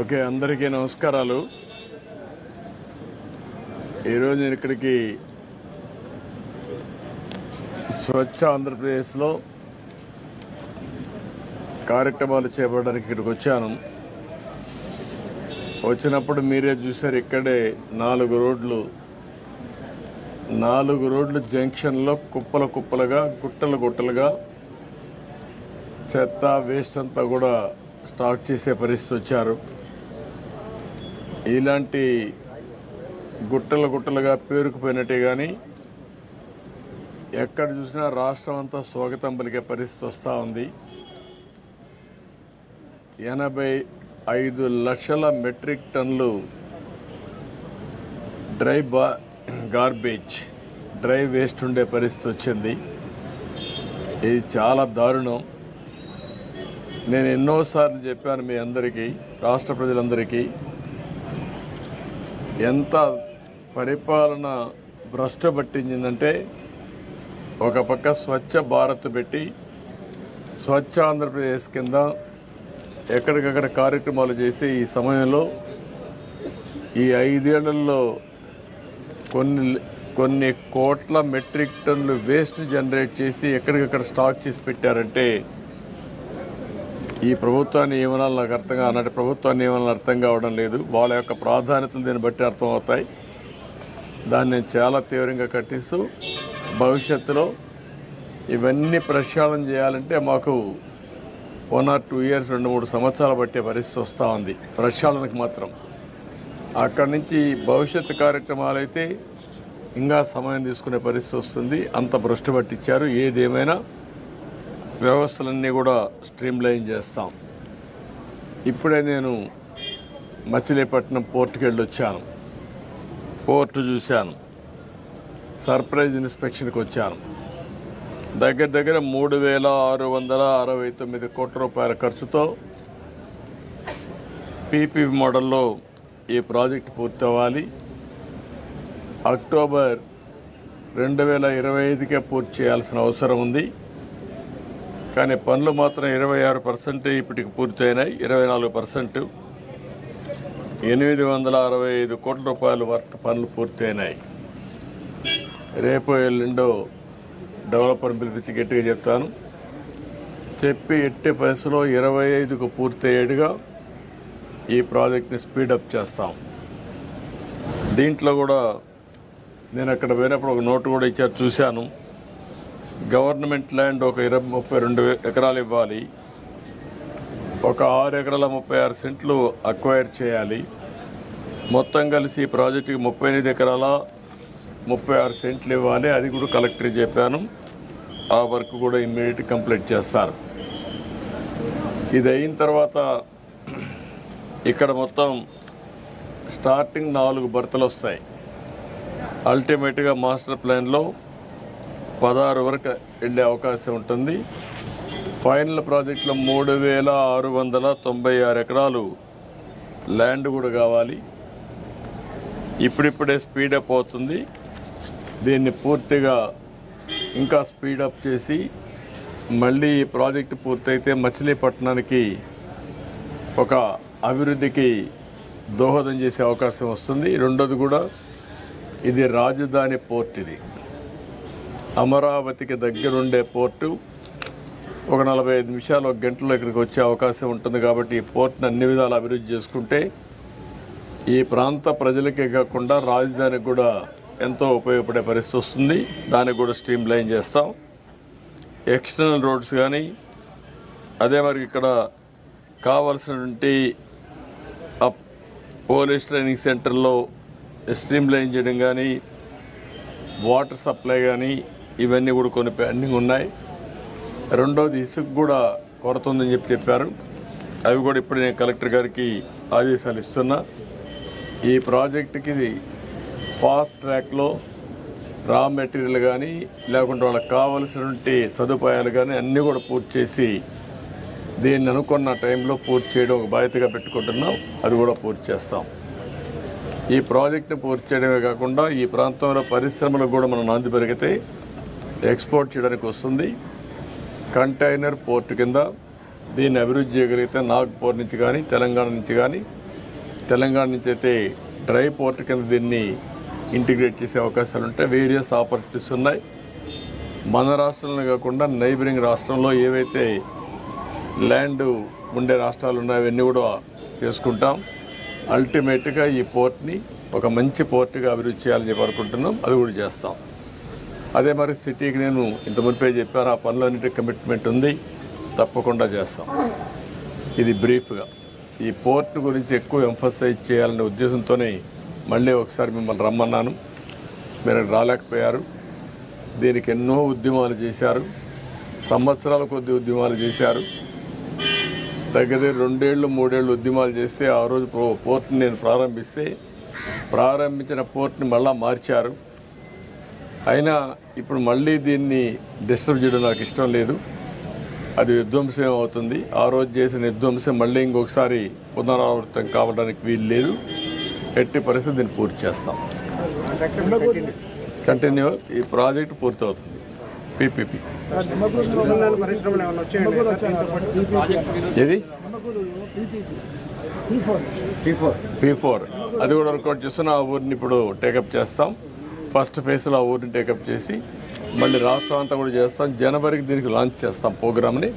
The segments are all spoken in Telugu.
ఓకే, అందరికీ నమస్కారాలు. ఈరోజు నేను ఇక్కడికి స్వచ్ఛ ఆంధ్రప్రదేశ్లో కార్యక్రమాలు చేపట్టడానికి ఇక్కడికి వచ్చాను. వచ్చినప్పుడు మీరే చూశారు, ఇక్కడే 4 రోడ్లు జంక్షన్లో కుప్పలుగా గుట్టలుగా చెత్త వేస్ట్ అంతా కూడా స్టాక్ చేసే పరిస్థితి వచ్చారు. ఇలాంటి గుట్టలుగా పేరుకుపోయినట్టే కానీ ఎక్కడ చూసినా రాష్ట్రం అంతా స్వాగతం పలికే పరిస్థితి వస్తూ ఉంది. 85 లక్షల మెట్రిక్ టన్నులు డ్రై వేస్ట్ ఉండే పరిస్థితి వచ్చింది. ఇది చాలా దారుణం. నేను ఎన్నోసార్లు చెప్పాను మీ అందరికీ, రాష్ట్ర ప్రజలందరికీ, ఎంత పరిపాలన భ్రష్టు పట్టించిందంటే ఒక పక్క స్వచ్ఛ భారత్ పెట్టి స్వచ్ఛ ఆంధ్రప్రదేశ్ కింద ఎక్కడికక్కడ కార్యక్రమాలు చేసి ఈ సమయంలో ఈ 5 ఏళ్లలో కొన్ని కోట్ల మెట్రిక్ టన్నులు వేస్ట్ జనరేట్ చేసి ఎక్కడికక్కడ స్టాక్ చేసి పెట్టారంటే ఈ ప్రభుత్వాన్ని ఏమనాలి నాకు అన్నట్టు ప్రభుత్వాన్ని ఏమనాలి అర్థం కావడం లేదు. వాళ్ళ యొక్క ప్రాధాన్యతలు దీన్ని బట్టి అర్థమవుతాయి. దాన్ని నేను చాలా తీవ్రంగా ఖండిస్తూ భవిష్యత్తులో ఇవన్నీ ప్రక్షాళన చేయాలంటే మాకు 1 or 2 years 2-3 సంవత్సరాలు పట్టే పరిస్థితి వస్తూ ఉంది ప్రక్షాళనకు మాత్రం. అక్కడి నుంచి భవిష్యత్తు కార్యక్రమాలు అయితే ఇంకా సమయం తీసుకునే పరిస్థితి వస్తుంది. అంత భ్రష్టు పట్టించారు. ఏదేమైనా వ్యవస్థలన్నీ కూడా స్ట్రీమ్లైన్ చేస్తాం. ఇప్పుడే నేను మచిలీపట్నం పోర్టుకి వెళ్ళి వచ్చాను. పోర్టు చూశాను. సర్ప్రైజ్ ఇన్స్పెక్షన్కి వచ్చాను. దగ్గర 3,669 కోట్ల రూపాయల ఖర్చుతో పీపీపీ మోడల్లో ఈ ప్రాజెక్టు పూర్తి అవ్వాలి. అక్టోబర్ 2025కే పూర్తి చేయాల్సిన అవసరం ఉంది. కానీ పనులు మాత్రం 26% ఇప్పటికి పూర్తయినాయి. 24% 865 కోట్ల రూపాయల వర్త్ పనులు పూర్తయినాయి. రేపు ఎల్లుండో డెవలపర్ని పిలిపించి గట్టిగా చెప్తాను. చెప్పి ఎట్టి పరిస్థితుల్లో 25కు పూర్తయ్యేట్టుగా ఈ ప్రాజెక్ట్ని స్పీడప్ చేస్తాం. దీంట్లో కూడా నేను అక్కడ పోయినప్పుడు ఒక నోటు కూడా ఇచ్చారు, చూశాను. గవర్నమెంట్ ల్యాండ్ ఒక 32 ఎకరాలు ఇవ్వాలి. ఒక 6 ఎకరాల 36 సెంట్లు అక్వైర్ చేయాలి. మొత్తం కలిసి ఈ ప్రాజెక్టుకి 38 ఎకరాల 36 సెంట్లు ఇవ్వాలి. అది కూడా కలెక్టర్ చెప్పాను. ఆ వర్క్ కూడా ఇమ్మీడియట్ కంప్లీట్ చేస్తారు. ఇది అయిన తర్వాత ఇక్కడ మొత్తం స్టార్టింగ్ 4 బర్తలు వస్తాయి. అల్టిమేట్గా మాస్టర్ ప్లాన్లో 16 వరకు వెళ్ళే అవకాశం ఉంటుంది. ఫైనల్ ప్రాజెక్టులో 3,696 ఎకరాలు ల్యాండ్ కూడా కావాలి. ఇప్పుడిప్పుడే స్పీడప్ అవుతుంది. దీన్ని పూర్తిగా ఇంకా స్పీడప్ చేసి మళ్ళీ ఈ ప్రాజెక్టు పూర్తయితే మచిలీపట్నానికి ఒక అభివృద్ధికి దోహదం చేసే అవకాశం వస్తుంది. రెండోది కూడా ఇది రాజధాని పోర్ట్. ఇది అమరావతికి దగ్గరుండే పోర్టు. ఒక 45 నిమిషాలు 1 గంటలో ఇక్కడికి వచ్చే అవకాశం ఉంటుంది. కాబట్టి ఈ పోర్ట్ని అన్ని విధాలు అభివృద్ధి చేసుకుంటే ఈ ప్రాంత ప్రజలకే కాకుండా రాజధానికి కూడా ఎంతో ఉపయోగపడే పరిస్థితి వస్తుంది. దానికి కూడా స్ట్రీమ్ లైన్ చేస్తాం. ఎక్స్టర్నల్ రోడ్స్ కానీ అదే మరి ఇక్కడ కావాల్సినటువంటి పోలీస్ ట్రైనింగ్ సెంటర్లో స్ట్రీమ్ లైన్ చేయడం కానీ, వాటర్ సప్లై కానీ ఇవన్నీ కూడా కొన్ని పెండింగ్ ఉన్నాయి. రెండోది ఇసుక కూడా కొరత ఉందని చెప్పారు. అవి కూడా ఇప్పుడు నేను కలెక్టర్ గారికి ఆదేశాలు ఇస్తున్నా. ఈ ప్రాజెక్టుకి ఫాస్ట్ ట్రాక్లో రా మెటీరియల్ కానీ లేకుంటే వాళ్ళకి కావలసినటువంటి సదుపాయాలు కానీ అన్నీ కూడా పూర్తి చేసి దీన్ని అనుకున్న టైంలో పూర్తి చేయడం ఒక బాధ్యతగా పెట్టుకుంటున్నాం. అది కూడా పూర్తి చేస్తాం. ఈ ప్రాజెక్టుని పూర్తి చేయడమే కాకుండా ఈ ప్రాంతంలో పరిశ్రమలకు కూడా మనం నాంది పెరిగితే ఎక్స్పోర్ట్ చేయడానికి వస్తుంది. కంటైనర్ పోర్టు కింద దీన్ని అభివృద్ధి చేయగలిగితే నాగ్పూర్ నుంచి కానీ తెలంగాణ నుంచి అయితే డ్రై పోర్ట్ కింద దీన్ని ఇంటిగ్రేట్ చేసే అవకాశాలు ఉంటాయి. వేరియస్ ఆపర్చునిటీస్ ఉన్నాయి. మన రాష్ట్రంలో కాకుండా నైబరింగ్ రాష్ట్రంలో ఏవైతే ల్యాండ్ ఉండే రాష్ట్రాలు ఉన్నాయో అవన్నీ కూడా చేసుకుంటాం. అల్టిమేట్గా ఈ పోర్ట్ని ఒక మంచి పోర్ట్గా అభివృద్ధి చేయాలని చెప్పి అనుకుంటున్నాం. అది కూడా చేస్తాం. అదే మరి సిటీకి నేను ఇంత మునిపే చెప్పాను, ఆ పనులన్నిటి కమిట్మెంట్ ఉంది, తప్పకుండా చేస్తాం. ఇది బ్రీఫ్గా ఈ పోర్ట్ గురించి ఎక్కువ ఎంఫసైజ్ చేయాలనే ఉద్దేశంతోనే మళ్ళీ ఒకసారి మిమ్మల్ని రమ్మన్నాను. మీరు రాలేకపోయారు. దీనికి ఎన్నో ఉద్యమాలు చేశారు, సంవత్సరాల కొద్ది ఉద్యమాలు చేశారు. దగ్గర 2 ఏళ్ళు 3 ఏళ్ళు ఉద్యమాలు చేస్తే ఆ రోజు పోర్ట్ని నేను ప్రారంభించిన పోర్ట్ని మళ్ళా మార్చారు. అయినా ఇప్పుడు మళ్ళీ దీన్ని డిస్టర్బ్ చేయడం నాకు ఇష్టం లేదు. అది విధ్వంసం అవుతుంది. ఆ రోజు చేసిన విధ్వంసం మళ్ళీ ఇంకొకసారి పునరావృతం కావడానికి వీలు లేదు. ఎట్టి పరిస్థితి దీన్ని పూర్తి చేస్తాం. కంటిన్యూ ఈ ప్రాజెక్ట్ పూర్తవుతుంది. పీపీపీ ఇది P4 అది కూడా వర్కౌట్ చేస్తున్న ఆ ఊరిని ఇప్పుడు టేకప్ చేస్తాం. ఫస్ట్ ఫేజ్లో ఆ ఊరిని టేకప్ చేసి మళ్ళీ రాష్ట్రం అంతా కూడా చేస్తాం. జనవరికి దీనికి లాంచ్ చేస్తాం ప్రోగ్రామ్ని.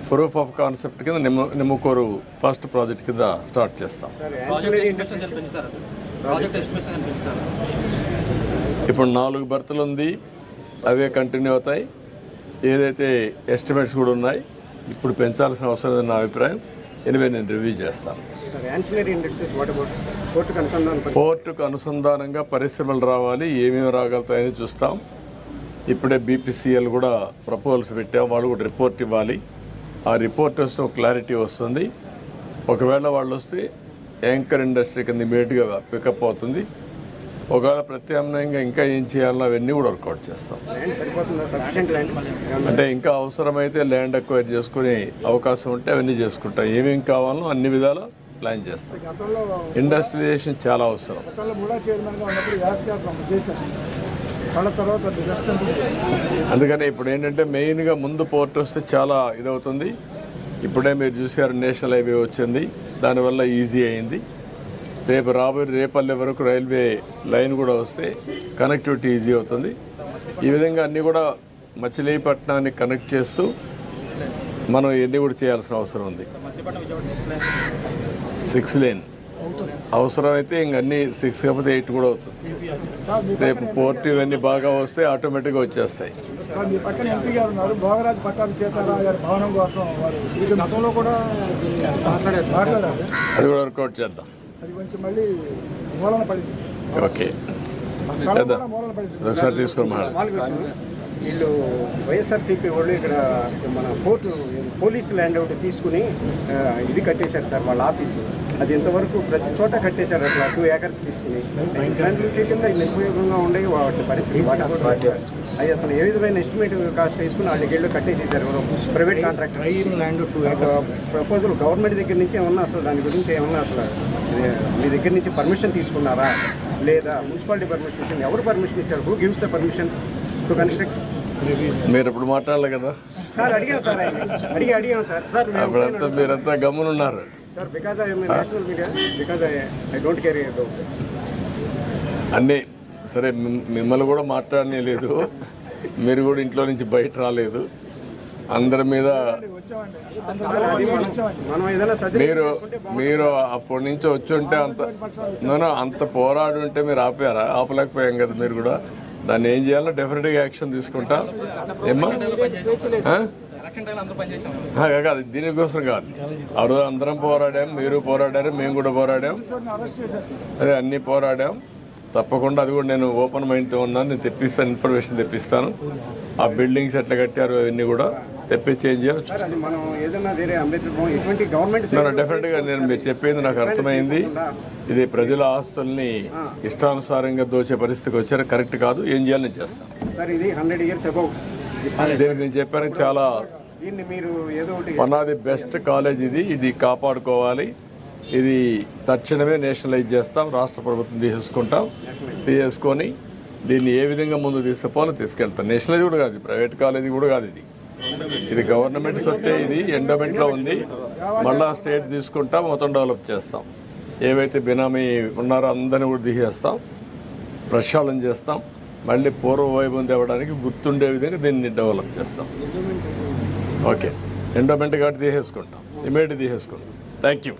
ప్రూఫ్ ఆఫ్ కాన్సెప్ట్ కింద నిమ్మకూరు ఫస్ట్ ప్రాజెక్ట్ కింద స్టార్ట్ చేస్తాం. ఇప్పుడు 4 బర్తులు ఉంది, అవే కంటిన్యూ అవుతాయి. ఏదైతే ఎస్టిమేట్స్ కూడా ఉన్నాయి, ఇప్పుడు పెంచాల్సిన అవసరం లేదని నా అభిప్రాయం. ఎనివే నేను రివ్యూ చేస్తాను. పోర్టుకు అనుసంధానంగా పరిశ్రమలు రావాలి, ఏమేమి రాగలుగుతాయని చూస్తాం. ఇప్పుడే బీపీసీఎల్ కూడా ప్రపోజల్స్ పెట్టాం. వాళ్ళు కూడా రిపోర్ట్ ఇవ్వాలి. ఆ రిపోర్ట్ వస్తే ఒక క్లారిటీ వస్తుంది. ఒకవేళ వాళ్ళు వస్తే యాంకర్ ఇండస్ట్రీ కింద ఇమీడియట్గా పికప్ అవుతుంది. ఒకవేళ ప్రత్యామ్నాయంగా ఇంకా ఏం చేయాలో అవన్నీ కూడా వర్కౌట్ చేస్తాం. అంటే ఇంకా అవసరమైతే ల్యాండ్ అక్వైర్ చేసుకునే అవకాశం ఉంటే అవన్నీ చేసుకుంటాం. ఏమేమి కావాలో అన్ని విధాలా ప్లాన్ చేస్తాం. ఇండస్ట్రియలైజేషన్ చాలా అవసరం. అందుకని ఇప్పుడు ఏంటంటే మెయిన్గా ముందు పోర్ట్ వస్తే చాలా ఇదవుతుంది. ఇప్పుడే మీరు చూసారు నేషనల్ హైవే వచ్చింది, దానివల్ల ఈజీ అయింది. రేపల్లె వరకు రైల్వే లైన్ కూడా వస్తే కనెక్టివిటీ ఈజీ అవుతుంది. ఈ విధంగా అన్నీ కూడా మచిలీపట్నాన్ని కనెక్ట్ చేస్తూ మనం ఇవన్నీ కూడా చేయాల్సిన అవసరం ఉంది. 6 లేన్ అవసరమైతే ఇంకన్నీ 6 కాకపోతే 8 కూడా అవుతుంది. రేపు పోర్ట్ ఇవన్నీ బాగా వస్తే ఆటోమేటిక్గా వచ్చేస్తాయి. అది కూడా వర్కౌట్ చేద్దాం. ఓకే చేద్దాం. ఒకసారి తీసుకుని వీళ్ళు వైఎస్ఆర్సీపీ వాళ్ళు ఇక్కడ మన పోర్టు పోలీసు ల్యాండ్ ఒకటి తీసుకుని ఇది కట్టేశారు సార్ వాళ్ళ ఆఫీసు. అది ఇంతవరకు ప్రతి చోట కట్టేశారు. అట్లా 2 ఏకర్స్ తీసుకుని ఇలాంటి కింద ఉపయోగంగా ఉండే వాటి పరిస్థితి అది అసలు ఏ విధమైన ఎస్టిమేట్ కాస్ట్ వేసుకుని వాళ్ళకి వెళ్ళి కట్టేసేసారు. Private contractor land 2 acres proposal government దగ్గర నుంచి ఏమన్నా అసలు దాని గురించి ఏమన్నా అసలు మీ దగ్గర నుంచి పర్మిషన్ తీసుకున్నారా లేదా మున్సిపాలిటీ పర్మిషన్ ఎవరు పర్మిషన్ ఇచ్చారు? Who gives the permission to construct? మీరు ఇప్పుడు మాట్లాడాలి కదా సార్. అడిగాను సార్, అడిగాను సార్. అప్పుడంతా మీరంతా గమ్మునున్నారు sir. Because I am national media, because I don't care about అన్నీ. సరే మిమ్మల్ని కూడా మాట్లాడనే లేదు, మీరు కూడా ఇంట్లో నుంచి బయట రాలేదు. అందరి మీద మీరు అప్పటి నుంచి వచ్చి ఉంటే అంత పోరాడు ఉంటే మీరు ఆపలేకపోయాం కదా. మీరు కూడా దాన్ని ఏం చేయాలో డెఫినెట్గా యాక్షన్ తీసుకుంటా. ఏమ్మా కాదు, దీనికోసం కాదు. ఆ రోజు అందరం పోరాడాం, మీరు పోరాడారు, మేము కూడా పోరాడాం. అదే అన్నీ పోరాడాం. తప్పకుండా అది కూడా నేను ఓపెన్ మైండ్తో ఉన్నాను. నేను తెప్పిస్తాను, ఇన్ఫర్మేషన్ తెప్పిస్తాను. ఆ బిల్డింగ్స్ ఎట్లా కట్టారు అవన్నీ కూడా తెప్పించి ఏం చేయాలి డెఫినెట్గా. నేను మీరు చెప్పింది నాకు అర్థమైంది. ఇది ప్రజల ఆస్తుల్ని ఇష్టానుసారంగా దోచే పరిస్థితికి వచ్చారు, కరెక్ట్ కాదు. ఏం చేయాలి నేను చేస్తాను. దీనికి నేను చెప్పాను చాలా. One of the best college ఇది కాపాడుకోవాలి. ఇది తక్షణమే నేషనలైజ్ చేస్తాం. రాష్ట్ర ప్రభుత్వం తీసుకొని దీన్ని ఏ విధంగా ముందు తీసుకుపోవాలో తీసుకెళ్తాం. నేషనలైజ్ కూడా కాదు, ప్రైవేట్ కాలేజీ కూడా కాదు. ఇది ఇది గవర్నమెంట్ సొత్తే, ఇది ఎండోమెంట్లో ఉంది. మళ్ళా స్టేట్ తీసుకుంటాం, మొత్తం డెవలప్ చేస్తాం. ఏవైతే బినామీ ఉన్నారో అందరినీ కూడా తీసేస్తాం, ప్రక్షాళన చేస్తాం. మళ్ళీ పూర్వ వైభవం తేవడానికి గుర్తుండే విధంగా దీన్ని డెవలప్ చేస్తాం. ఓకే, ఎండోమెంట్ కాబట్టి తీసేసుకుంటాం, ఇమీడియట్ తీసేసుకుంటాం. Thank you.